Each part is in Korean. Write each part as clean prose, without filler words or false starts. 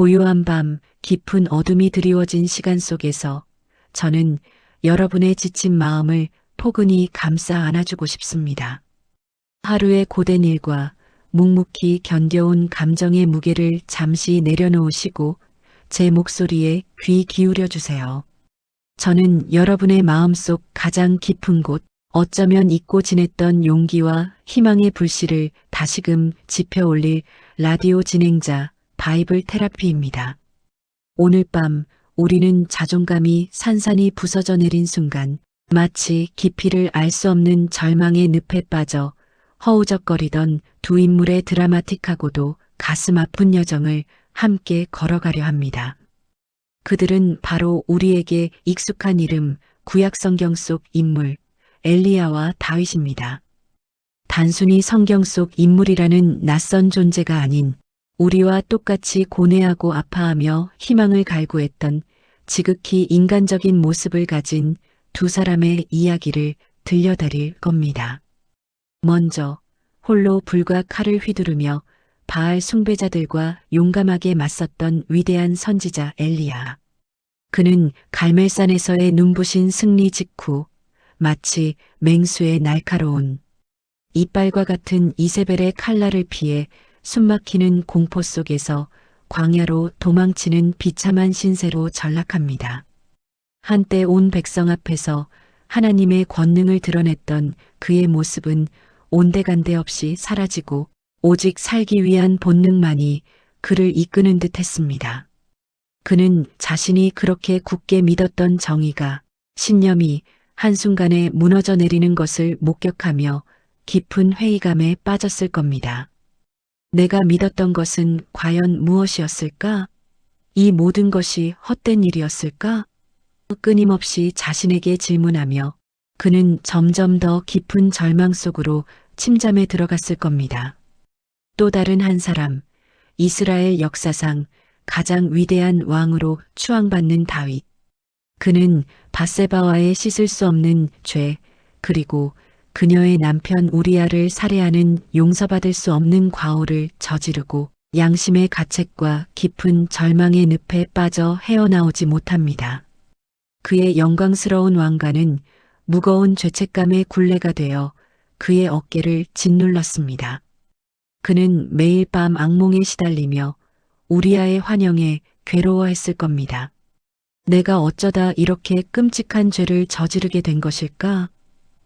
고요한 밤, 깊은 어둠이 드리워진 시간 속에서 저는 여러분의 지친 마음을 포근히 감싸 안아주고 싶습니다. 하루의 고된 일과 묵묵히 견뎌온 감정의 무게를 잠시 내려놓으시고 제 목소리에 귀 기울여 주세요. 저는 여러분의 마음속 가장 깊은 곳, 어쩌면 잊고 지냈던 용기와 희망의 불씨를 다시금 지펴 올릴 라디오 진행자 바이블 테라피입니다. 오늘 밤 우리는 자존감이 산산이 부서져 내린 순간 마치 깊이를 알 수 없는 절망의 늪에 빠져 허우적거리던 두 인물의 드라마틱하고도 가슴 아픈 여정을 함께 걸어가려 합니다. 그들은 바로 우리에게 익숙한 이름, 구약 성경 속 인물, 엘리야와 다윗입니다. 단순히 성경 속 인물이라는 낯선 존재가 아닌 우리와 똑같이 고뇌하고 아파하며 희망을 갈구했던 지극히 인간적인 모습을 가진 두 사람의 이야기를 들려드릴 겁니다. 먼저 홀로 불과 칼을 휘두르며 바알 숭배자들과 용감하게 맞섰던 위대한 선지자 엘리야. 그는 갈멜산에서의 눈부신 승리 직후 마치 맹수의 날카로운 이빨과 같은 이세벨의 칼날을 피해 숨막히는 공포 속에서 광야로 도망치는 비참한 신세로 전락합니다. 한때 온 백성 앞에서 하나님의 권능을 드러냈던 그의 모습은 온데간데 없이 사라지고 오직 살기 위한 본능만이 그를 이끄는 듯 했습니다. 그는 자신이 그렇게 굳게 믿었던 정의가, 신념이 한순간에 무너져 내리는 것을 목격하며 깊은 회의감에 빠졌을 겁니다. 내가 믿었던 것은 과연 무엇이었을까? 이 모든 것이 헛된 일이었을까? 끊임없이 자신에게 질문하며 그는 점점 더 깊은 절망 속으로 침잠에 들어갔을 겁니다. 또 다른 한 사람, 이스라엘 역사상 가장 위대한 왕으로 추앙받는 다윗. 그는 밧세바와의 씻을 수 없는 죄, 그리고 그녀의 남편 우리아를 살해하는 용서받을 수 없는 과오를 저지르고 양심의 가책과 깊은 절망의 늪에 빠져 헤어나오지 못합니다. 그의 영광스러운 왕관은 무거운 죄책감의 굴레가 되어 그의 어깨를 짓눌렀습니다. 그는 매일 밤 악몽에 시달리며 우리아의 환영에 괴로워했을 겁니다. 내가 어쩌다 이렇게 끔찍한 죄를 저지르게 된 것일까?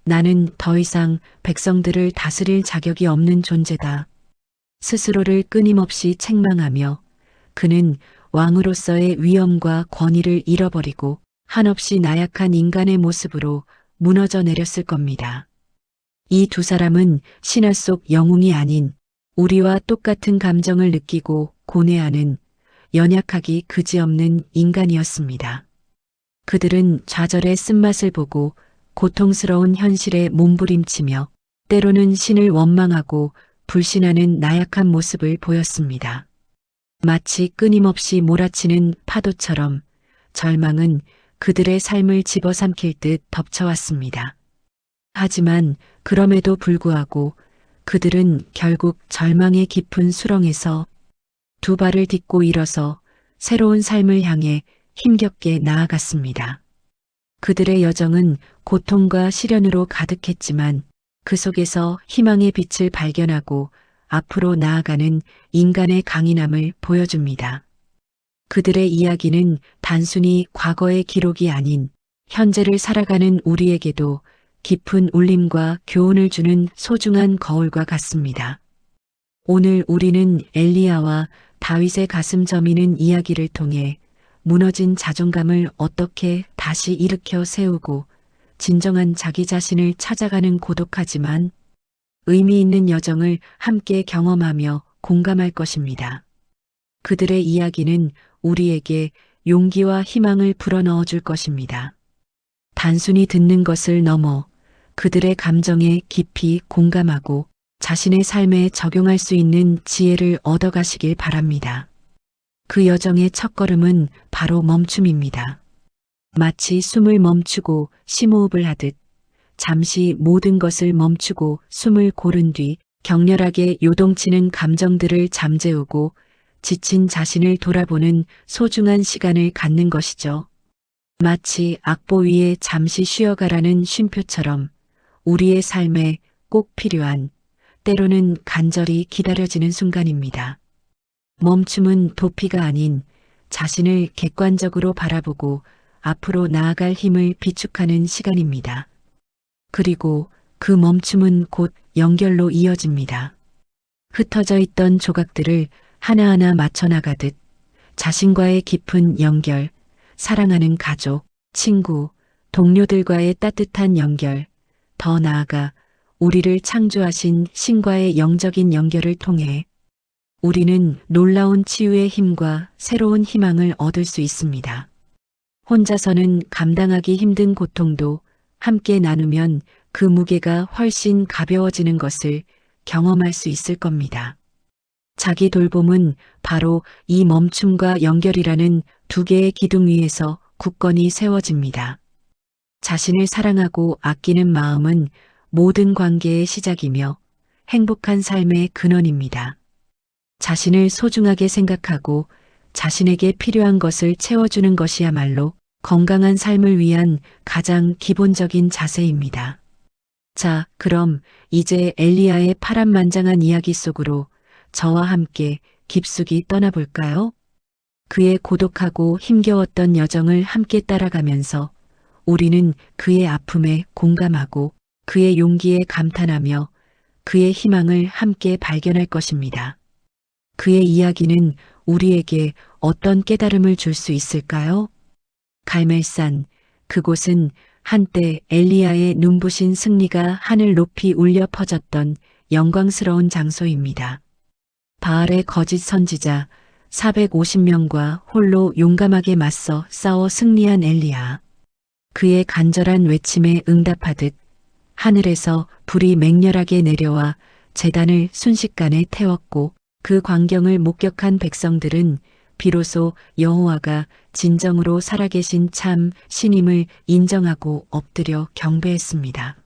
나는 더 이상 백성들을 다스릴 자격이 없는 존재다. 스스로를 끊임없이 책망하며 그는 왕으로서의 위엄과 권위를 잃어버리고 한없이 나약한 인간의 모습으로 무너져 내렸을 겁니다. 이 두 사람은 신화 속 영웅이 아닌 우리와 똑같은 감정을 느끼고 고뇌하는 연약하기 그지없는 인간이었습니다. 그들은 좌절의 쓴맛을 보고 고통스러운 현실에 몸부림치며 때로는 신을 원망하고 불신하는 나약한 모습을 보였습니다. 마치 끊임없이 몰아치는 파도처럼 절망은 그들의 삶을 집어삼킬 듯 덮쳐왔습니다. 하지만 그럼에도 불구하고 그들은 결국 절망의 깊은 수렁에서 두 발을 딛고 일어서 새로운 삶을 향해 힘겹게 나아갔습니다. 그들의 여정은 고통과 시련으로 가득했지만 그 속에서 희망의 빛을 발견하고 앞으로 나아가는 인간의 강인함을 보여줍니다. 그들의 이야기는 단순히 과거의 기록이 아닌 현재를 살아가는 우리에게도 깊은 울림과 교훈을 주는 소중한 거울과 같습니다. 오늘 우리는 엘리야와 다윗의 가슴 저미는 이야기를 통해 무너진 자존감을 어떻게 다시 일으켜 세우고 진정한 자기 자신을 찾아가는 고독하지만 의미 있는 여정을 함께 경험하며 공감할 것입니다. 그들의 이야기는 우리에게 용기와 희망을 불어넣어 줄 것입니다. 단순히 듣는 것을 넘어 그들의 감정에 깊이 공감하고 자신의 삶에 적용할 수 있는 지혜를 얻어가시길 바랍니다. 그 여정의 첫걸음은 바로 멈춤입니다. 마치 숨을 멈추고 심호흡을 하듯 잠시 모든 것을 멈추고 숨을 고른 뒤 격렬하게 요동치는 감정들을 잠재우고 지친 자신을 돌아보는 소중한 시간을 갖는 것이죠. 마치 악보 위에 잠시 쉬어가라는 쉼표처럼 우리의 삶에 꼭 필요한, 때로는 간절히 기다려지는 순간입니다. 멈춤은 도피가 아닌 자신을 객관적으로 바라보고 앞으로 나아갈 힘을 비축하는 시간입니다. 그리고 그 멈춤은 곧 연결로 이어집니다. 흩어져 있던 조각들을 하나하나 맞춰나가듯 자신과의 깊은 연결, 사랑하는 가족, 친구, 동료들과의 따뜻한 연결, 더 나아가 우리를 창조하신 신과의 영적인 연결을 통해 우리는 놀라운 치유의 힘과 새로운 희망을 얻을 수 있습니다. 혼자서는 감당하기 힘든 고통도 함께 나누면 그 무게가 훨씬 가벼워지는 것을 경험할 수 있을 겁니다. 자기 돌봄은 바로 이 멈춤과 연결이라는 두 개의 기둥 위에서 굳건히 세워집니다. 자신을 사랑하고 아끼는 마음은 모든 관계의 시작이며 행복한 삶의 근원입니다. 자신을 소중하게 생각하고 자신에게 필요한 것을 채워주는 것이야말로 건강한 삶을 위한 가장 기본적인 자세입니다. 자, 그럼 이제 엘리야의 파란만장한 이야기 속으로 저와 함께 깊숙이 떠나볼까요? 그의 고독하고 힘겨웠던 여정을 함께 따라가면서 우리는 그의 아픔에 공감하고 그의 용기에 감탄하며 그의 희망을 함께 발견할 것입니다. 그의 이야기는 우리에게 어떤 깨달음을 줄 수 있을까요? 갈멜산, 그곳은 한때 엘리야의 눈부신 승리가 하늘 높이 울려 퍼졌던 영광스러운 장소입니다. 바알의 거짓 선지자 450명과 홀로 용감하게 맞서 싸워 승리한 엘리야. 그의 간절한 외침에 응답하듯 하늘에서 불이 맹렬하게 내려와 제단을 순식간에 태웠고 그 광경을 목격한 백성들은 비로소 여호와가 진정으로 살아계신 참 신임을 인정하고 엎드려 경배했습니다.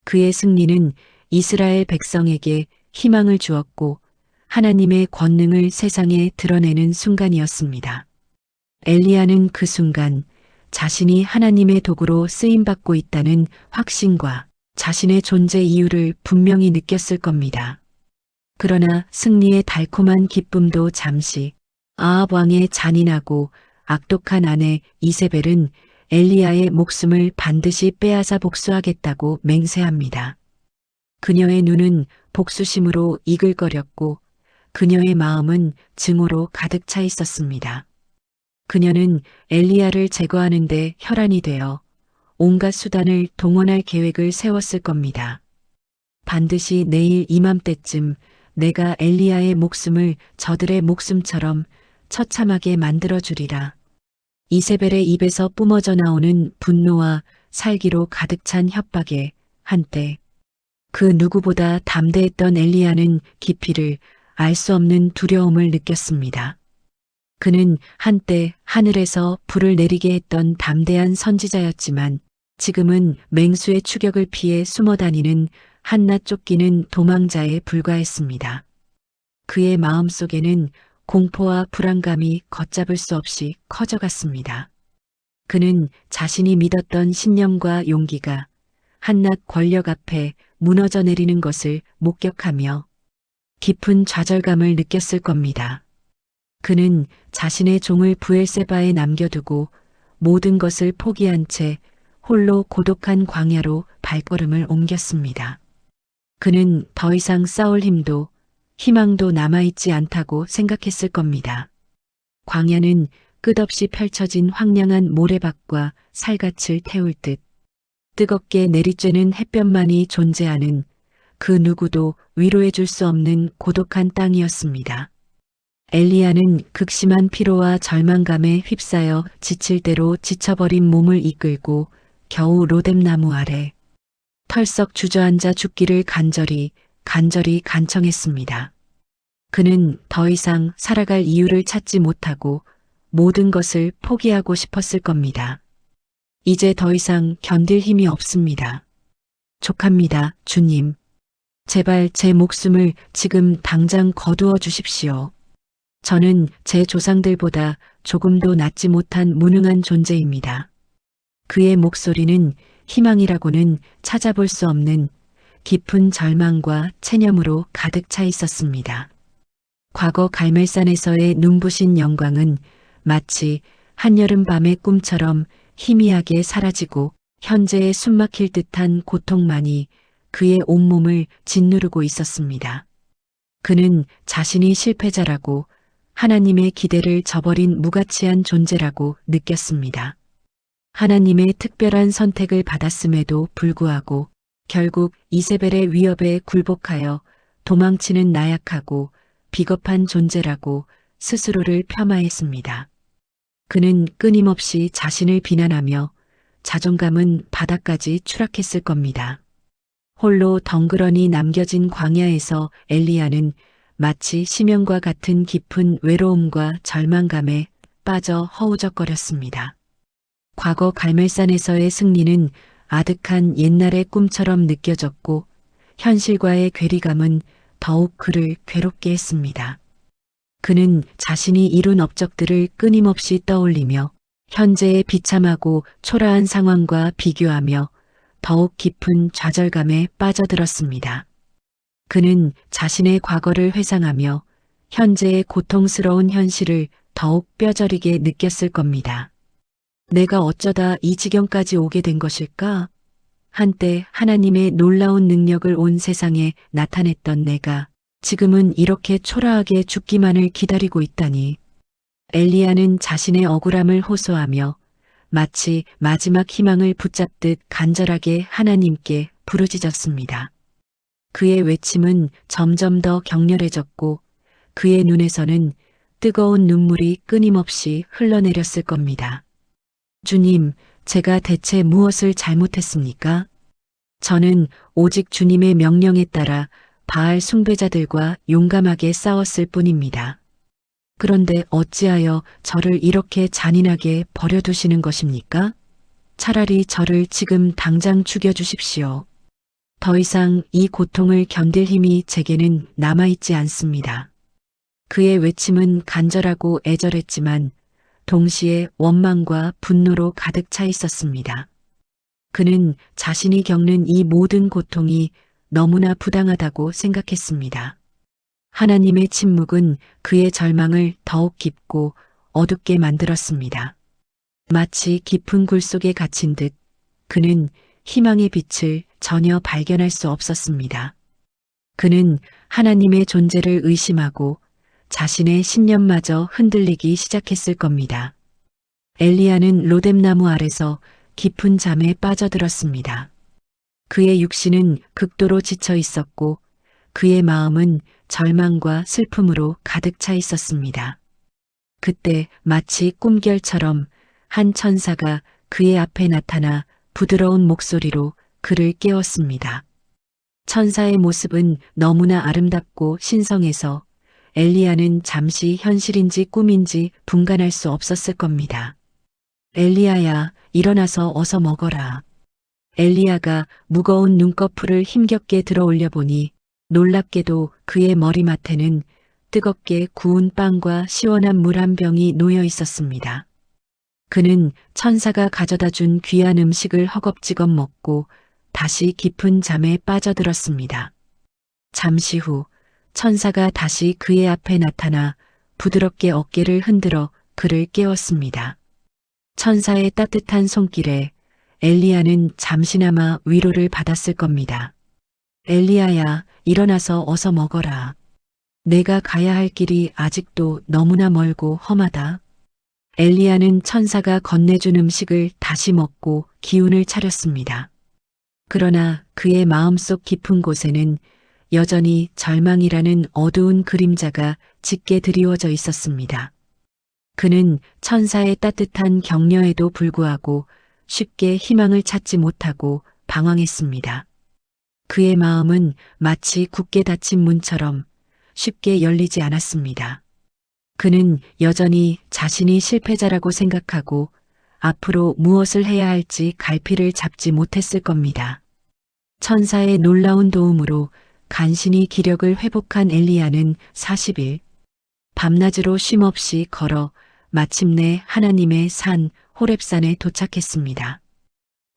그의 승리는 이스라엘 백성에게 희망을 주었고 하나님의 권능을 세상에 드러내는 순간이었습니다. 엘리야는 그 순간 자신이 하나님의 도구로 쓰임받고 있다는 확신과 자신의 존재 이유를 분명히 느꼈을 겁니다. 그러나 승리의 달콤한 기쁨도 잠시, 아합 왕의 잔인하고 악독한 아내 이세벨은 엘리야의 목숨을 반드시 빼앗아 복수하겠다고 맹세합니다. 그녀의 눈은 복수심으로 이글거렸고 그녀의 마음은 증오로 가득 차 있었습니다. 그녀는 엘리야를 제거하는 데 혈안이 되어 온갖 수단을 동원할 계획을 세웠을 겁니다. 반드시 내일 이맘때쯤 내가 엘리야의 목숨을 저들의 목숨처럼 처참하게 만들어주리라. 이세벨의 입에서 뿜어져 나오는 분노와 살기로 가득 찬 협박에 한때 그 누구보다 담대했던 엘리야는 깊이를 알 수 없는 두려움을 느꼈습니다. 그는 한때 하늘에서 불을 내리게 했던 담대한 선지자였지만 지금은 맹수의 추격을 피해 숨어 다니는 한낱 쫓기는 도망자에 불과했습니다. 그의 마음속에는 공포와 불안감이 걷잡을 수 없이 커져갔습니다. 그는 자신이 믿었던 신념과 용기가 한낱 권력 앞에 무너져 내리는 것을 목격하며 깊은 좌절감을 느꼈을 겁니다. 그는 자신의 종을 브엘세바에 남겨두고 모든 것을 포기한 채 홀로 고독한 광야로 발걸음을 옮겼습니다. 그는 더 이상 싸울 힘도 희망도 남아있지 않다고 생각했을 겁니다. 광야는 끝없이 펼쳐진 황량한 모래밭과 살갗을 태울 듯 뜨겁게 내리쬐는 햇볕만이 존재하는 그 누구도 위로해 줄 수 없는 고독한 땅이었습니다. 엘리야는 극심한 피로와 절망감에 휩싸여 지칠 대로 지쳐버린 몸을 이끌고 겨우 로뎀나무 아래 털썩 주저앉아 죽기를 간절히 간청했습니다. 그는 더 이상 살아갈 이유를 찾지 못하고 모든 것을 포기하고 싶었을 겁니다. 이제 더 이상 견딜 힘이 없습니다. 족합니다, 주님. 제발 제 목숨을 지금 당장 거두어 주십시오. 저는 제 조상들보다 조금도 낫지 못한 무능한 존재입니다. 그의 목소리는 희망이라고는 찾아볼 수 없는 깊은 절망과 체념으로 가득 차 있었습니다. 과거 갈멜산에서의 눈부신 영광은 마치 한여름 밤의 꿈처럼 희미하게 사라지고 현재의 숨막힐 듯한 고통만이 그의 온몸을 짓누르고 있었습니다. 그는 자신이 실패자라고 하나님의 기대를 저버린 무가치한 존재라고 느꼈습니다. 하나님의 특별한 선택을 받았음에도 불구하고 결국 이세벨의 위협에 굴복하여 도망치는 나약하고 비겁한 존재라고 스스로를 폄하했습니다. 그는 끊임없이 자신을 비난하며 자존감은 바닥까지 추락했을 겁니다. 홀로 덩그러니 남겨진 광야에서 엘리야는 마치 심연과 같은 깊은 외로움과 절망감에 빠져 허우적거렸습니다. 과거 갈멜산에서의 승리는 아득한 옛날의 꿈처럼 느껴졌고 현실과의 괴리감은 더욱 그를 괴롭게 했습니다. 그는 자신이 이룬 업적들을 끊임없이 떠올리며 현재의 비참하고 초라한 상황과 비교하며 더욱 깊은 좌절감에 빠져들었습니다. 그는 자신의 과거를 회상하며 현재의 고통스러운 현실을 더욱 뼈저리게 느꼈을 겁니다. 내가 어쩌다 이 지경까지 오게 된 것일까? 한때 하나님의 놀라운 능력을 온 세상에 나타냈던 내가 지금은 이렇게 초라하게 죽기만을 기다리고 있다니. 엘리야는 자신의 억울함을 호소하며 마치 마지막 희망을 붙잡듯 간절하게 하나님께 부르짖었습니다. 그의 외침은 점점 더 격렬해졌고 그의 눈에서는 뜨거운 눈물이 끊임없이 흘러내렸을 겁니다. 주님, 제가 대체 무엇을 잘못했습니까? 저는 오직 주님의 명령에 따라 바알 숭배자들과 용감하게 싸웠을 뿐입니다. 그런데 어찌하여 저를 이렇게 잔인하게 버려두시는 것입니까? 차라리 저를 지금 당장 죽여주십시오. 더 이상 이 고통을 견딜 힘이 제게는 남아있지 않습니다. 그의 외침은 간절하고 애절했지만 동시에 원망과 분노로 가득 차 있었습니다. 그는 자신이 겪는 이 모든 고통이 너무나 부당하다고 생각했습니다. 하나님의 침묵은 그의 절망을 더욱 깊고 어둡게 만들었습니다. 마치 깊은 굴 속에 갇힌 듯 그는 희망의 빛을 전혀 발견할 수 없었습니다. 그는 하나님의 존재를 의심하고 자신의 신념마저 흔들리기 시작했을 겁니다. 엘리야는 로뎀나무 아래서 깊은 잠에 빠져들었습니다. 그의 육신은 극도로 지쳐 있었고 그의 마음은 절망과 슬픔으로 가득 차 있었습니다. 그때 마치 꿈결처럼 한 천사가 그의 앞에 나타나 부드러운 목소리로 그를 깨웠습니다. 천사의 모습은 너무나 아름답고 신성해서 엘리야는 잠시 현실인지 꿈인지 분간할 수 없었을 겁니다. 엘리야야, 일어나서 어서 먹어라. 엘리야가 무거운 눈꺼풀을 힘겹게 들어 올려보니 놀랍게도 그의 머리맡에는 뜨겁게 구운 빵과 시원한 물 한 병이 놓여 있었습니다. 그는 천사가 가져다 준 귀한 음식을 허겁지겁 먹고 다시 깊은 잠에 빠져들었습니다. 잠시 후 천사가 다시 그의 앞에 나타나 부드럽게 어깨를 흔들어 그를 깨웠습니다. 천사의 따뜻한 손길에 엘리야는 잠시나마 위로를 받았을 겁니다. 엘리야야, 일어나서 어서 먹어라. 내가 가야 할 길이 아직도 너무나 멀고 험하다. 엘리야는 천사가 건네준 음식을 다시 먹고 기운을 차렸습니다. 그러나 그의 마음속 깊은 곳에는 여전히 절망이라는 어두운 그림자가 짙게 드리워져 있었습니다. 그는 천사의 따뜻한 격려에도 불구하고 쉽게 희망을 찾지 못하고 방황했습니다. 그의 마음은 마치 굳게 닫힌 문처럼 쉽게 열리지 않았습니다. 그는 여전히 자신이 실패자라고 생각하고 앞으로 무엇을 해야 할지 갈피를 잡지 못했을 겁니다. 천사의 놀라운 도움으로 간신히 기력을 회복한 엘리야는 40일, 밤낮으로 쉼없이 걸어 마침내 하나님의 산 호렙산에 도착했습니다.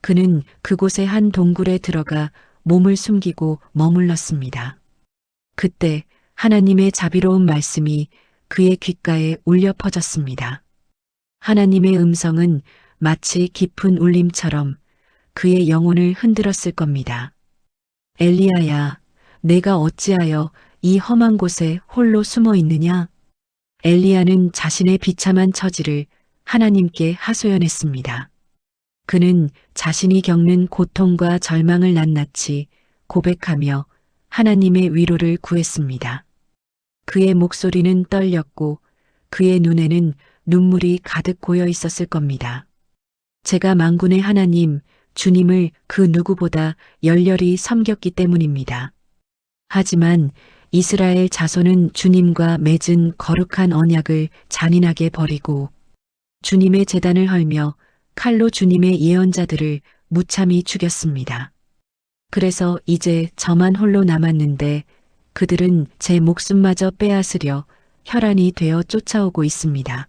그는 그곳의 한 동굴에 들어가 몸을 숨기고 머물렀습니다. 그때 하나님의 자비로운 말씀이 그의 귓가에 울려 퍼졌습니다. 하나님의 음성은 마치 깊은 울림처럼 그의 영혼을 흔들었을 겁니다. 엘리야야, 내가 어찌하여 이 험한 곳에 홀로 숨어 있느냐? 엘리야는 자신의 비참한 처지를 하나님께 하소연했습니다. 그는 자신이 겪는 고통과 절망을 낱낱이 고백하며 하나님의 위로를 구했습니다. 그의 목소리는 떨렸고 그의 눈에는 눈물이 가득 고여 있었을 겁니다. 제가 만군의 하나님, 주님을 그 누구보다 열렬히 섬겼기 때문입니다. 하지만 이스라엘 자손은 주님과 맺은 거룩한 언약을 잔인하게 버리고 주님의 제단을 헐며 칼로 주님의 예언자들을 무참히 죽였습니다. 그래서 이제 저만 홀로 남았는데 그들은 제 목숨마저 빼앗으려 혈안이 되어 쫓아오고 있습니다.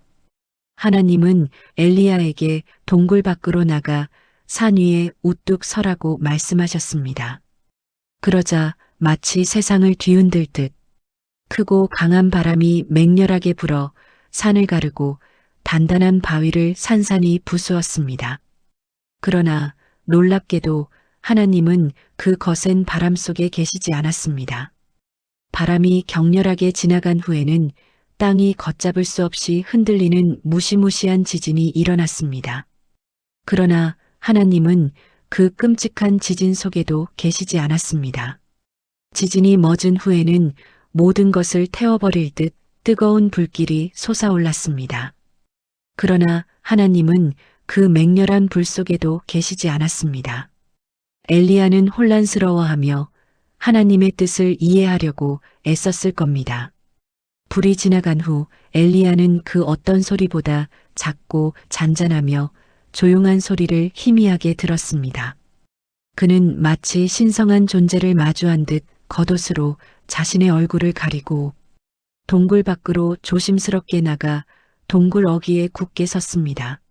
하나님은 엘리야에게 동굴 밖으로 나가 산 위에 우뚝 서라고 말씀하셨습니다. 그러자 마치 세상을 뒤흔들 듯 크고 강한 바람이 맹렬하게 불어 산을 가르고 단단한 바위를 산산이 부수었습니다. 그러나 놀랍게도 하나님은 그 거센 바람 속에 계시지 않았습니다. 바람이 격렬하게 지나간 후에는 땅이 걷잡을 수 없이 흔들리는 무시무시한 지진이 일어났습니다. 그러나 하나님은 그 끔찍한 지진 속에도 계시지 않았습니다. 지진이 멎은 후에는 모든 것을 태워버릴 듯 뜨거운 불길이 솟아올랐습니다. 그러나 하나님은 그 맹렬한 불 속에도 계시지 않았습니다. 엘리야는 혼란스러워하며 하나님의 뜻을 이해하려고 애썼을 겁니다. 불이 지나간 후 엘리야는 그 어떤 소리보다 작고 잔잔하며 조용한 소리를 희미하게 들었습니다. 그는 마치 신성한 존재를 마주한 듯 겉옷으로 자신의 얼굴을 가리고 동굴 밖으로 조심스럽게 나가 동굴 어귀에 굳게 섰습니다.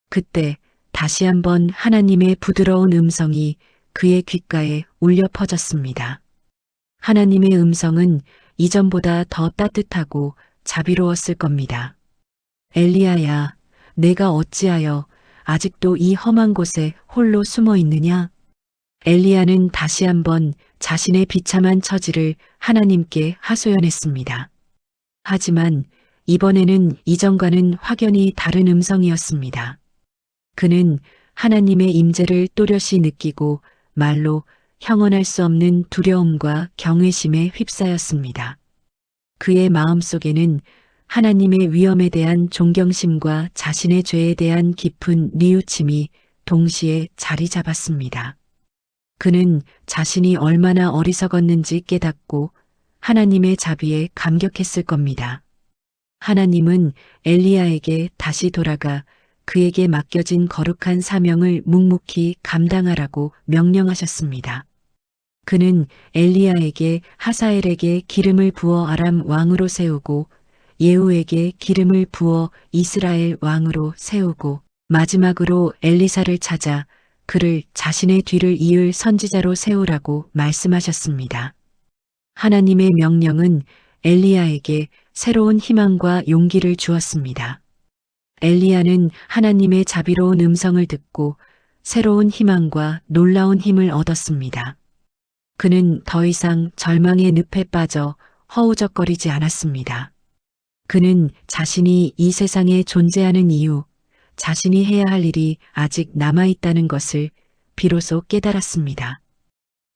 그때 다시 한번 하나님의 부드러운 음성이 그의 귓가에 울려 퍼졌습니다. 하나님의 음성은 이전보다 더 따뜻하고 자비로웠을 겁니다. 엘리야야, 내가 어찌하여 아직도 이 험한 곳에 홀로 숨어 있느냐? 엘리야는 다시 한번 자신의 비참한 처지를 하나님께 하소연했습니다. 하지만 이번에는 이전과는 확연히 다른 음성이었습니다. 그는 하나님의 임재를 또렷이 느끼고 말로 형언할 수 없는 두려움과 경외심에 휩싸였습니다. 그의 마음속에는 하나님의 위엄에 대한 존경심과 자신의 죄에 대한 깊은 뉘우침이 동시에 자리 잡았습니다. 그는 자신이 얼마나 어리석었는지 깨닫고 하나님의 자비에 감격했을 겁니다. 하나님은 엘리야에게 다시 돌아가 그에게 맡겨진 거룩한 사명을 묵묵히 감당하라고 명령하셨습니다. 그는 엘리야에게 하사엘에게 기름을 부어 아람 왕으로 세우고 예후에게 기름을 부어 이스라엘 왕으로 세우고 마지막으로 엘리사를 찾아 그를 자신의 뒤를 이을 선지자로 세우라고 말씀하셨습니다. 하나님의 명령은 엘리야에게 새로운 희망과 용기를 주었습니다. 엘리야는 하나님의 자비로운 음성을 듣고 새로운 희망과 놀라운 힘을 얻었습니다. 그는 더 이상 절망의 늪에 빠져 허우적거리지 않았습니다. 그는 자신이 이 세상에 존재하는 이유, 자신이 해야 할 일이 아직 남아있다는 것을 비로소 깨달았습니다.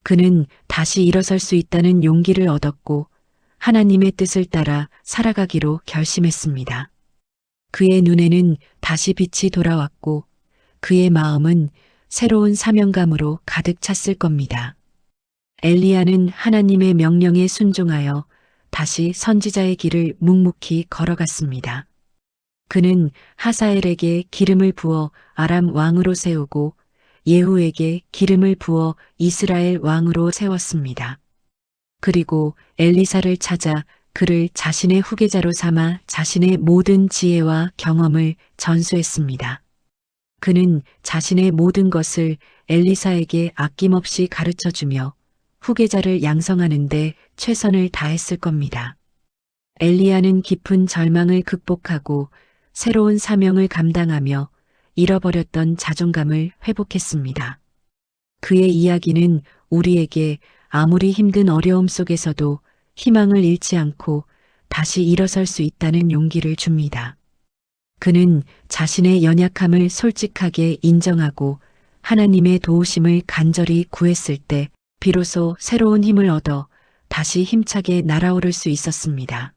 그는 다시 일어설 수 있다는 용기를 얻었고 하나님의 뜻을 따라 살아가기로 결심했습니다. 그의 눈에는 다시 빛이 돌아왔고 그의 마음은 새로운 사명감으로 가득 찼을 겁니다. 엘리야는 하나님의 명령에 순종하여 다시 선지자의 길을 묵묵히 걸어갔습니다. 그는 하사엘에게 기름을 부어 아람 왕으로 세우고 예후에게 기름을 부어 이스라엘 왕으로 세웠습니다. 그리고 엘리사를 찾아 그를 자신의 후계자로 삼아 자신의 모든 지혜와 경험을 전수했습니다. 그는 자신의 모든 것을 엘리사에게 아낌없이 가르쳐 주며 후계자를 양성하는 데 최선을 다했을 겁니다. 엘리야는 깊은 절망을 극복하고 새로운 사명을 감당하며 잃어버렸던 자존감을 회복했습니다. 그의 이야기는 우리에게 아무리 힘든 어려움 속에서도 희망을 잃지 않고 다시 일어설 수 있다는 용기를 줍니다. 그는 자신의 연약함을 솔직하게 인정하고 하나님의 도우심을 간절히 구했을 때 비로소 새로운 힘을 얻어 다시 힘차게 날아오를 수 있었습니다.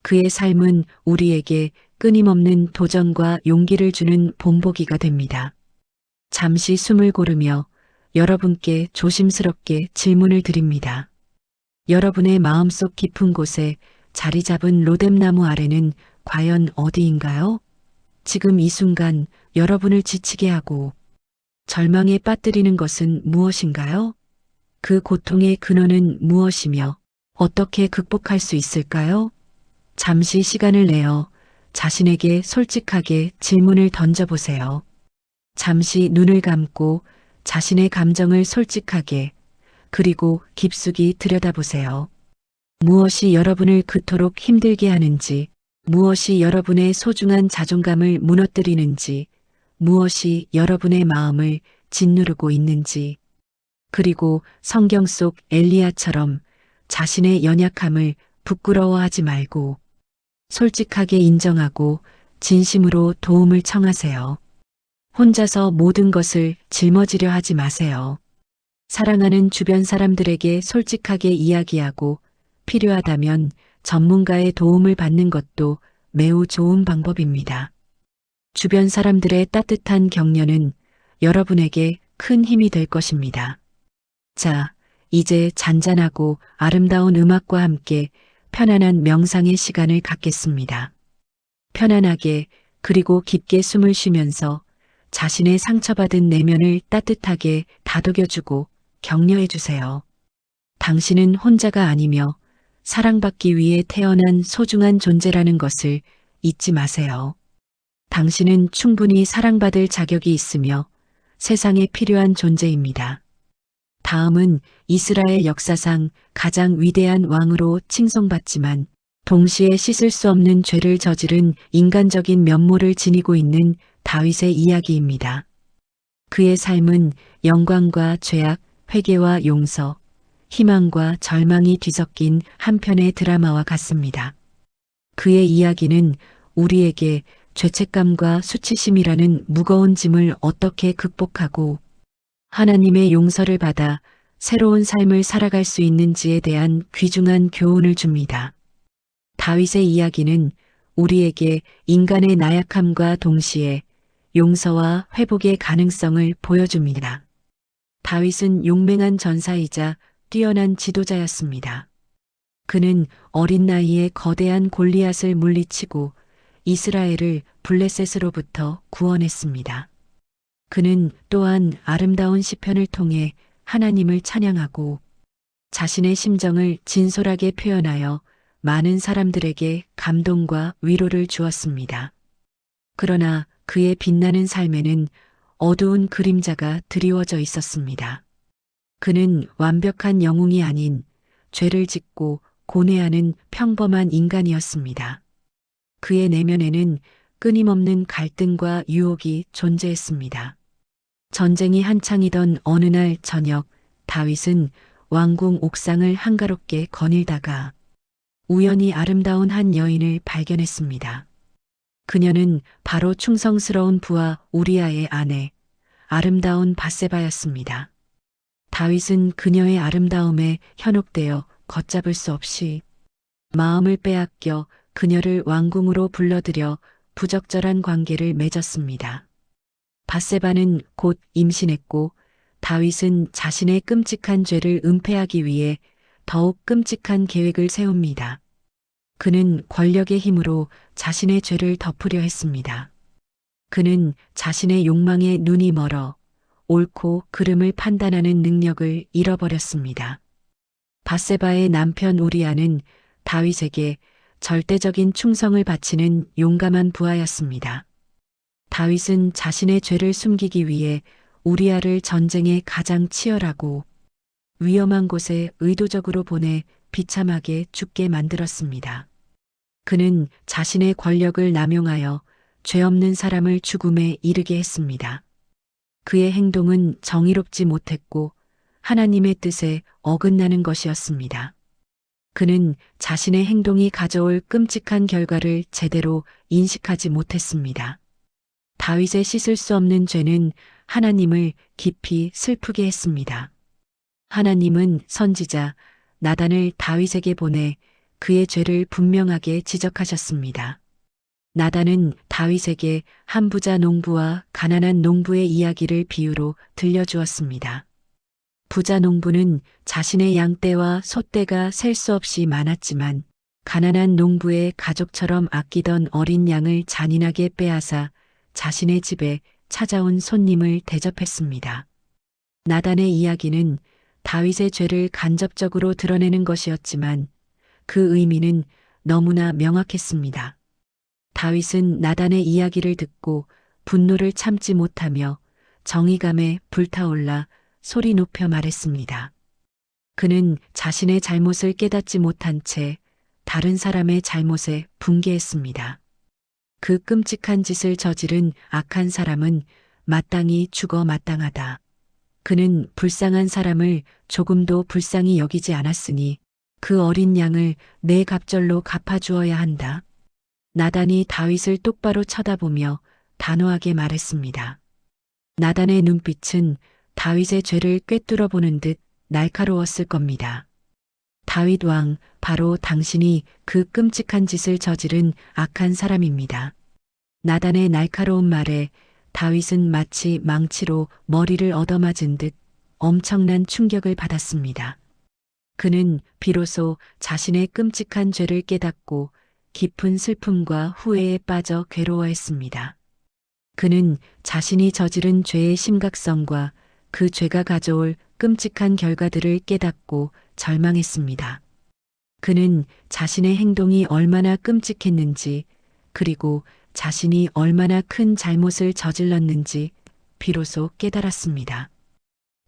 그의 삶은 우리에게 끊임없는 도전과 용기를 주는 본보기가 됩니다. 잠시 숨을 고르며 여러분께 조심스럽게 질문을 드립니다. 여러분의 마음속 깊은 곳에 자리 잡은 로뎀나무 아래는 과연 어디인가요? 지금 이 순간 여러분을 지치게 하고 절망에 빠뜨리는 것은 무엇인가요? 그 고통의 근원은 무엇이며 어떻게 극복할 수 있을까요? 잠시 시간을 내어 자신에게 솔직하게 질문을 던져보세요. 잠시 눈을 감고 자신의 감정을 솔직하게 그리고 깊숙이 들여다보세요. 무엇이 여러분을 그토록 힘들게 하는지, 무엇이 여러분의 소중한 자존감을 무너뜨리는지, 무엇이 여러분의 마음을 짓누르고 있는지, 그리고 성경 속 엘리야처럼 자신의 연약함을 부끄러워하지 말고 솔직하게 인정하고 진심으로 도움을 청하세요. 혼자서 모든 것을 짊어지려 하지 마세요. 사랑하는 주변 사람들에게 솔직하게 이야기하고 필요하다면 전문가의 도움을 받는 것도 매우 좋은 방법입니다. 주변 사람들의 따뜻한 격려는 여러분에게 큰 힘이 될 것입니다. 자, 이제 잔잔하고 아름다운 음악과 함께 편안한 명상의 시간을 갖겠습니다. 편안하게 그리고 깊게 숨을 쉬면서 자신의 상처받은 내면을 따뜻하게 다독여주고 격려해 주세요. 당신은 혼자가 아니며 사랑받기 위해 태어난 소중한 존재라는 것을 잊지 마세요. 당신은 충분히 사랑받을 자격이 있으며 세상에 필요한 존재입니다. 다음은 이스라엘 역사상 가장 위대한 왕으로 칭송받지만 동시에 씻을 수 없는 죄를 저지른 인간적인 면모를 지니고 있는 다윗의 이야기입니다. 그의 삶은 영광과 죄악, 회개와 용서, 희망과 절망이 뒤섞인 한 편의 드라마와 같습니다. 그의 이야기는 우리에게 죄책감과 수치심이라는 무거운 짐을 어떻게 극복하고 하나님의 용서를 받아 새로운 삶을 살아갈 수 있는지에 대한 귀중한 교훈을 줍니다. 다윗의 이야기는 우리에게 인간의 나약함과 동시에 용서와 회복의 가능성을 보여줍니다. 다윗은 용맹한 전사이자 뛰어난 지도자였습니다. 그는 어린 나이에 거대한 골리앗을 물리치고 이스라엘을 블레셋으로부터 구원했습니다. 그는 또한 아름다운 시편을 통해 하나님을 찬양하고 자신의 심정을 진솔하게 표현하여 많은 사람들에게 감동과 위로를 주었습니다. 그러나 그의 빛나는 삶에는 어두운 그림자가 드리워져 있었습니다. 그는 완벽한 영웅이 아닌 죄를 짓고 고뇌하는 평범한 인간이었습니다. 그의 내면에는 끊임없는 갈등과 유혹이 존재했습니다. 전쟁이 한창이던 어느 날 저녁, 다윗은 왕궁 옥상을 한가롭게 거닐다가 우연히 아름다운 한 여인을 발견했습니다. 그녀는 바로 충성스러운 부하 우리아의 아내, 아름다운 밧세바였습니다. 다윗은 그녀의 아름다움에 현혹되어 걷잡을 수 없이 마음을 빼앗겨 그녀를 왕궁으로 불러들여 부적절한 관계를 맺었습니다. 밧세바는 곧 임신했고 다윗은 자신의 끔찍한 죄를 은폐하기 위해 더욱 끔찍한 계획을 세웁니다. 그는 권력의 힘으로 자신의 죄를 덮으려 했습니다. 그는 자신의 욕망에 눈이 멀어 옳고 그름을 판단하는 능력을 잃어버렸습니다. 밧세바의 남편 우리아는 다윗에게 절대적인 충성을 바치는 용감한 부하였습니다. 다윗은 자신의 죄를 숨기기 위해 우리아를 전쟁의 가장 치열하고 위험한 곳에 의도적으로 보내 비참하게 죽게 만들었습니다. 그는 자신의 권력을 남용하여 죄 없는 사람을 죽음에 이르게 했습니다. 그의 행동은 정의롭지 못했고 하나님의 뜻에 어긋나는 것이었습니다. 그는 자신의 행동이 가져올 끔찍한 결과를 제대로 인식하지 못했습니다. 다윗의 씻을 수 없는 죄는 하나님을 깊이 슬프게 했습니다. 하나님은 선지자 나단을 다윗에게 보내 그의 죄를 분명하게 지적하셨습니다. 나단은 다윗에게 한 부자 농부와 가난한 농부의 이야기를 비유로 들려주었습니다. 부자 농부는 자신의 양떼와 소떼가 셀 수 없이 많았지만 가난한 농부의 가족처럼 아끼던 어린 양을 잔인하게 빼앗아 자신의 집에 찾아온 손님을 대접했습니다. 나단의 이야기는 다윗의 죄를 간접적으로 드러내는 것이었지만 그 의미는 너무나 명확했습니다. 다윗은 나단의 이야기를 듣고 분노를 참지 못하며 정의감에 불타올라 소리 높여 말했습니다. 그는 자신의 잘못을 깨닫지 못한 채 다른 사람의 잘못에 분개했습니다. 그 끔찍한 짓을 저지른 악한 사람은 마땅히 죽어 마땅하다. 그는 불쌍한 사람을 조금도 불쌍히 여기지 않았으니 그 어린 양을 내 갑절로 갚아주어야 한다. 나단이 다윗을 똑바로 쳐다보며 단호하게 말했습니다. 나단의 눈빛은 다윗의 죄를 꿰뚫어 보는 듯 날카로웠을 겁니다. 다윗 왕, 바로 당신이 그 끔찍한 짓을 저지른 악한 사람입니다. 나단의 날카로운 말에 다윗은 마치 망치로 머리를 얻어맞은 듯 엄청난 충격을 받았습니다. 그는 비로소 자신의 끔찍한 죄를 깨닫고 깊은 슬픔과 후회에 빠져 괴로워했습니다. 그는 자신이 저지른 죄의 심각성과 그 죄가 가져올 끔찍한 결과들을 깨닫고 절망했습니다. 그는 자신의 행동이 얼마나 끔찍했는지 그리고 자신이 얼마나 큰 잘못을 저질렀는지 비로소 깨달았습니다.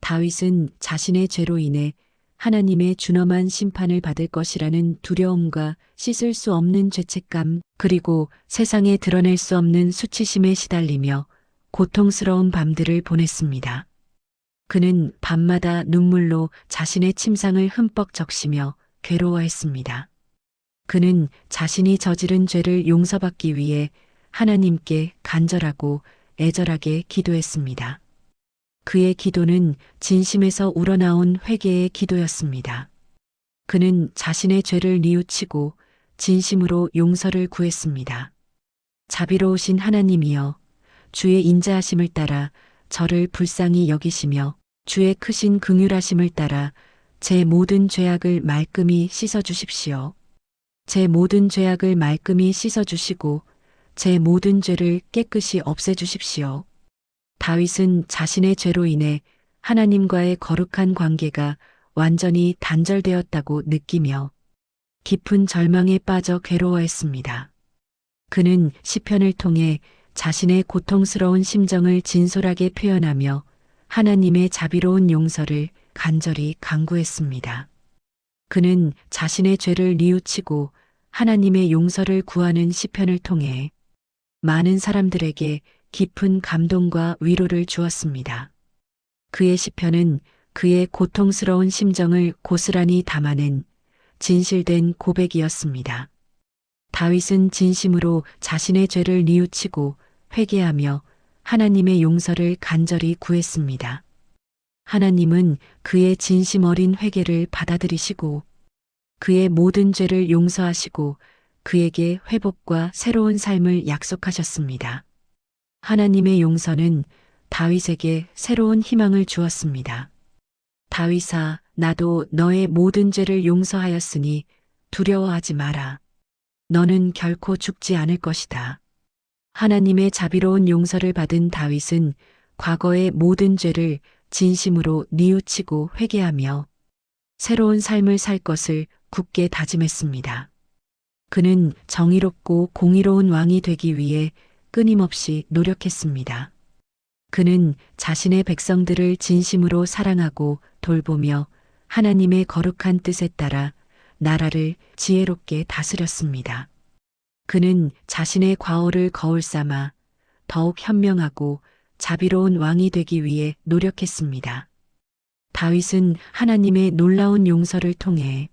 다윗은 자신의 죄로 인해 하나님의 준엄한 심판을 받을 것이라는 두려움과 씻을 수 없는 죄책감 그리고 세상에 드러낼 수 없는 수치심에 시달리며 고통스러운 밤들을 보냈습니다. 그는 밤마다 눈물로 자신의 침상을 흠뻑 적시며 괴로워했습니다. 그는 자신이 저지른 죄를 용서받기 위해 하나님께 간절하고 애절하게 기도했습니다. 그의 기도는 진심에서 우러나온 회개의 기도였습니다. 그는 자신의 죄를 뉘우치고 진심으로 용서를 구했습니다. 자비로우신 하나님이여, 주의 인자하심을 따라 저를 불쌍히 여기시며 주의 크신 긍휼하심을 따라 제 모든 죄악을 말끔히 씻어 주십시오. 제 모든 죄악을 말끔히 씻어 주시고 제 모든 죄를 깨끗이 없애 주십시오. 다윗은 자신의 죄로 인해 하나님과의 거룩한 관계가 완전히 단절되었다고 느끼며 깊은 절망에 빠져 괴로워했습니다. 그는 시편을 통해 자신의 고통스러운 심정을 진솔하게 표현하며 하나님의 자비로운 용서를 간절히 간구했습니다. 그는 자신의 죄를 뉘우치고 하나님의 용서를 구하는 시편을 통해 많은 사람들에게 깊은 감동과 위로를 주었습니다. 그의 시편은 그의 고통스러운 심정을 고스란히 담아낸 진실된 고백이었습니다. 다윗은 진심으로 자신의 죄를 뉘우치고 회개하며 하나님의 용서를 간절히 구했습니다. 하나님은 그의 진심 어린 회개를 받아들이시고 그의 모든 죄를 용서하시고 그에게 회복과 새로운 삶을 약속하셨습니다. 하나님의 용서는 다윗에게 새로운 희망을 주었습니다. 다윗아, 나도 너의 모든 죄를 용서하였으니 두려워하지 마라. 너는 결코 죽지 않을 것이다. 하나님의 자비로운 용서를 받은 다윗은 과거의 모든 죄를 진심으로 뉘우치고 회개하며 새로운 삶을 살 것을 굳게 다짐했습니다. 그는 정의롭고 공의로운 왕이 되기 위해 끊임없이 노력했습니다. 그는 자신의 백성들을 진심으로 사랑하고 돌보며 하나님의 거룩한 뜻에 따라 나라를 지혜롭게 다스렸습니다. 그는 자신의 과오를 거울 삼아 더욱 현명하고 자비로운 왕이 되기 위해 노력했습니다. 다윗은 하나님의 놀라운 용서를 통해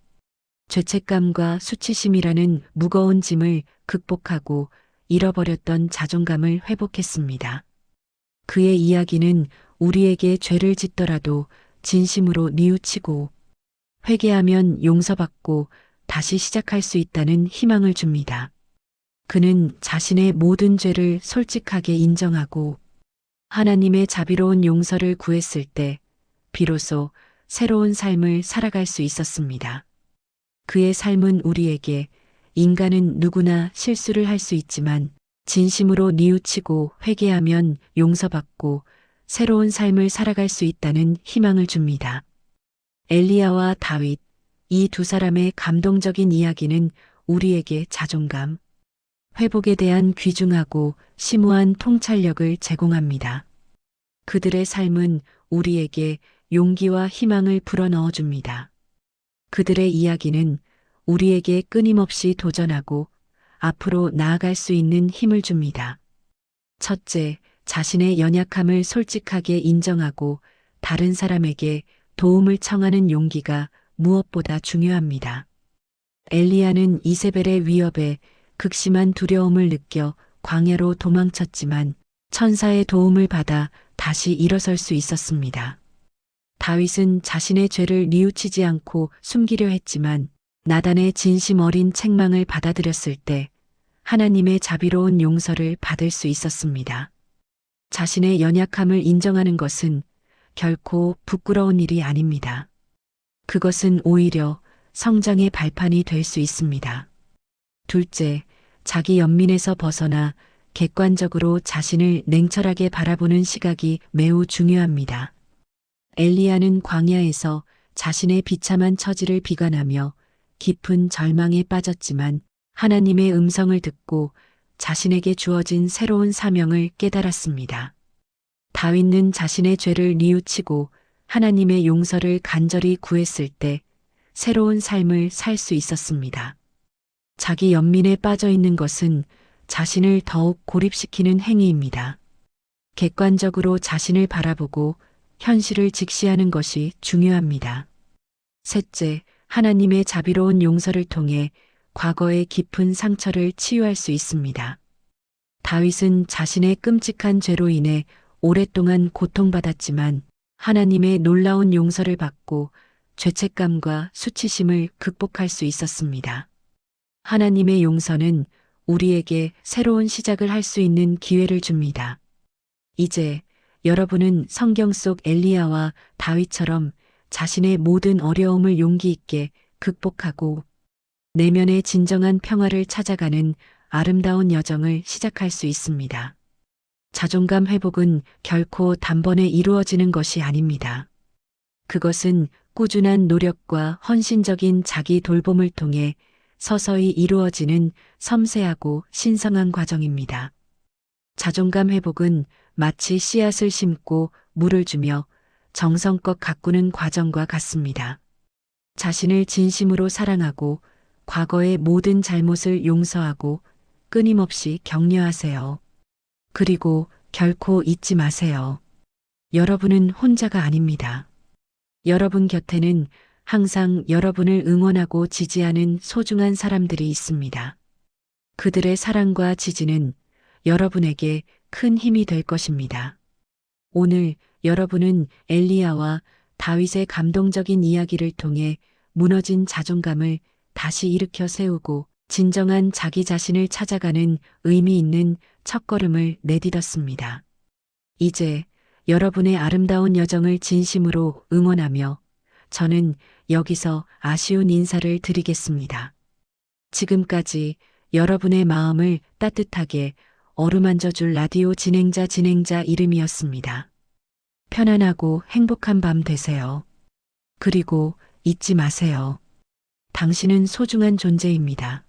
죄책감과 수치심이라는 무거운 짐을 극복하고 잃어버렸던 자존감을 회복했습니다. 그의 이야기는 우리에게 죄를 짓더라도 진심으로 뉘우치고 회개하면 용서받고 다시 시작할 수 있다는 희망을 줍니다. 그는 자신의 모든 죄를 솔직하게 인정하고 하나님의 자비로운 용서를 구했을 때 비로소 새로운 삶을 살아갈 수 있었습니다. 그의 삶은 우리에게 인간은 누구나 실수를 할 수 있지만 진심으로 뉘우치고 회개하면 용서받고 새로운 삶을 살아갈 수 있다는 희망을 줍니다. 엘리야와 다윗, 이 두 사람의 감동적인 이야기는 우리에게 자존감, 회복에 대한 귀중하고 심오한 통찰력을 제공합니다. 그들의 삶은 우리에게 용기와 희망을 불어넣어 줍니다. 그들의 이야기는 우리에게 끊임없이 도전하고 앞으로 나아갈 수 있는 힘을 줍니다. 첫째, 자신의 연약함을 솔직하게 인정하고 다른 사람에게 도움을 청하는 용기가 무엇보다 중요합니다. 엘리야는 이세벨의 위협에 극심한 두려움을 느껴 광야로 도망쳤지만 천사의 도움을 받아 다시 일어설 수 있었습니다. 다윗은 자신의 죄를 뉘우치지 않고 숨기려 했지만 나단의 진심 어린 책망을 받아들였을 때 하나님의 자비로운 용서를 받을 수 있었습니다. 자신의 연약함을 인정하는 것은 결코 부끄러운 일이 아닙니다. 그것은 오히려 성장의 발판이 될 수 있습니다. 둘째, 자기 연민에서 벗어나 객관적으로 자신을 냉철하게 바라보는 시각이 매우 중요합니다. 엘리야는 광야에서 자신의 비참한 처지를 비관하며 깊은 절망에 빠졌지만 하나님의 음성을 듣고 자신에게 주어진 새로운 사명을 깨달았습니다. 다윗은 자신의 죄를 뉘우치고 하나님의 용서를 간절히 구했을 때 새로운 삶을 살 수 있었습니다. 자기 연민에 빠져 있는 것은 자신을 더욱 고립시키는 행위입니다. 객관적으로 자신을 바라보고 현실을 직시하는 것이 중요합니다. 셋째, 하나님의 자비로운 용서를 통해 과거의 깊은 상처를 치유할 수 있습니다. 다윗은 자신의 끔찍한 죄로 인해 오랫동안 고통받았지만 하나님의 놀라운 용서를 받고 죄책감과 수치심을 극복할 수 있었습니다. 하나님의 용서는 우리에게 새로운 시작을 할 수 있는 기회를 줍니다. 이제 여러분은 성경 속 엘리야와 다윗처럼 자신의 모든 어려움을 용기 있게 극복하고 내면의 진정한 평화를 찾아가는 아름다운 여정을 시작할 수 있습니다. 자존감 회복은 결코 단번에 이루어지는 것이 아닙니다. 그것은 꾸준한 노력과 헌신적인 자기 돌봄을 통해 서서히 이루어지는 섬세하고 신성한 과정입니다. 자존감 회복은 마치 씨앗을 심고 물을 주며 정성껏 가꾸는 과정과 같습니다. 자신을 진심으로 사랑하고 과거의 모든 잘못을 용서하고 끊임없이 격려하세요. 그리고 결코 잊지 마세요. 여러분은 혼자가 아닙니다. 여러분 곁에는 항상 여러분을 응원하고 지지하는 소중한 사람들이 있습니다. 그들의 사랑과 지지는 여러분에게 큰 힘이 될 것입니다. 오늘 여러분은 엘리야와 다윗의 감동적인 이야기를 통해 무너진 자존감을 다시 일으켜 세우고 진정한 자기 자신을 찾아가는 의미 있는 첫걸음을 내딛었습니다. 이제 여러분의 아름다운 여정을 진심으로 응원하며 저는 여기서 아쉬운 인사를 드리겠습니다. 지금까지 여러분의 마음을 따뜻하게 어루만져 줄 라디오 진행자 이름이었습니다. 편안하고 행복한 밤 되세요. 그리고 잊지 마세요. 당신은 소중한 존재입니다.